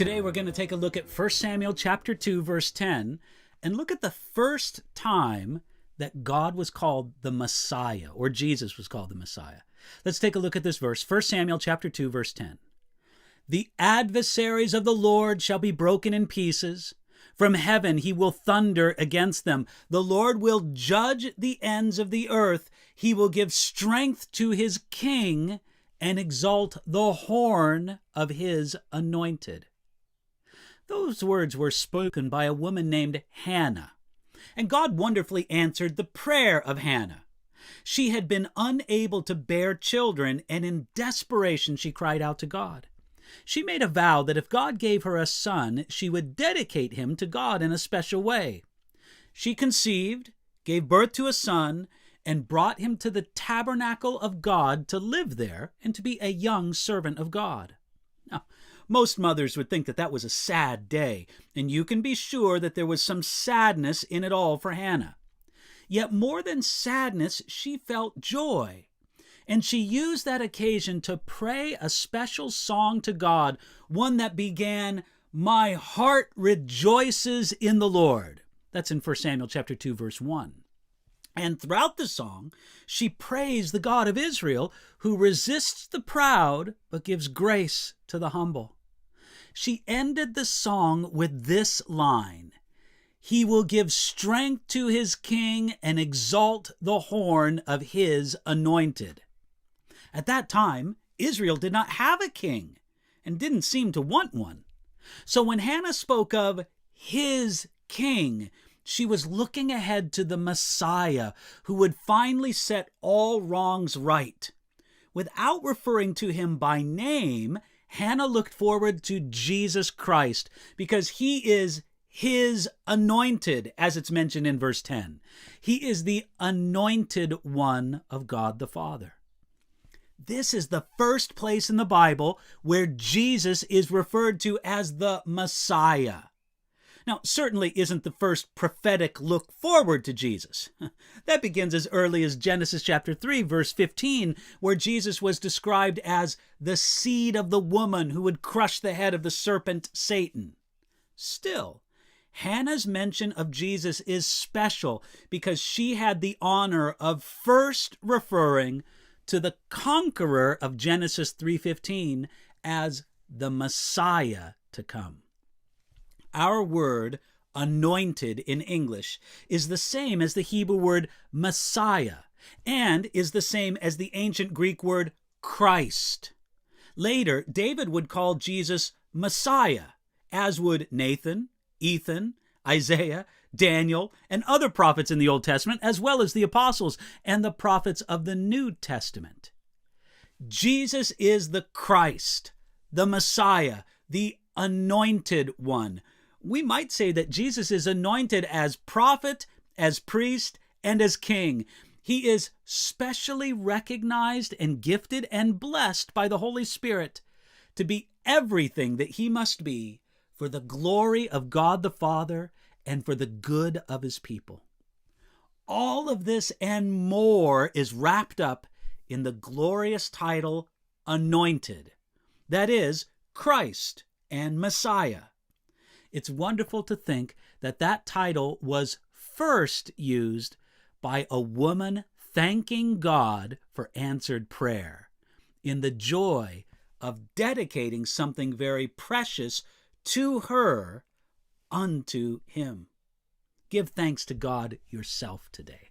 Today we're going to take a look at 1 Samuel chapter 2, verse 10, and look at the first time that God was called the Messiah, or Jesus was called the Messiah. Let's take a look at this verse, 1 Samuel chapter 2, verse 10. The adversaries of the Lord shall be broken in pieces. From heaven he will thunder against them. The Lord will judge the ends of the earth. He will give strength to his king and exalt the horn of his anointed. Those words were spoken by a woman named Hannah, and God wonderfully answered the prayer of Hannah. She had been unable to bear children, and in desperation she cried out to God. She made a vow that if God gave her a son, she would dedicate him to God in a special way. She conceived, gave birth to a son, and brought him to the tabernacle of God to live there and to be a young servant of God. Now, most mothers would think that that was a sad day, and you can be sure that there was some sadness in it all for Hannah. Yet more than sadness, she felt joy. And she used that occasion to pray a special song to God, one that began, "My heart rejoices in the Lord." That's in 1 Samuel chapter 2, verse 1. And throughout the song, she praised the God of Israel, who resists the proud but gives grace to the humble. She ended the song with this line, "He will give strength to his king and exalt the horn of his anointed." At that time, Israel did not have a king and didn't seem to want one. So when Hannah spoke of his king, she was looking ahead to the Messiah who would finally set all wrongs right. Without referring to him by name, Hannah looked forward to Jesus Christ because he is his anointed, as it's mentioned in verse 10. He is the anointed one of God the Father. This is the first place in the Bible where Jesus is referred to as the Messiah. Now, certainly isn't the first prophetic look forward to Jesus. That begins as early as Genesis chapter 3, verse 15, where Jesus was described as the seed of the woman who would crush the head of the serpent Satan. Still, Hannah's mention of Jesus is special because she had the honor of first referring to the conqueror of Genesis 3:15 as the Messiah to come. Our word anointed in English is the same as the Hebrew word Messiah and is the same as the ancient Greek word Christ. Later, David would call Jesus Messiah, as would Nathan, Ethan, Isaiah, Daniel, and other prophets in the Old Testament, as well as the apostles and the prophets of the New Testament. Jesus is the Christ, the Messiah, the anointed one. We might say that Jesus is anointed as prophet, as priest, and as king. He is specially recognized and gifted and blessed by the Holy Spirit to be everything that he must be for the glory of God the Father and for the good of his people. All of this and more is wrapped up in the glorious title Anointed. That is, Christ and Messiah. It's wonderful to think that that title was first used by a woman thanking God for answered prayer in the joy of dedicating something very precious to her unto him. Give thanks to God yourself today.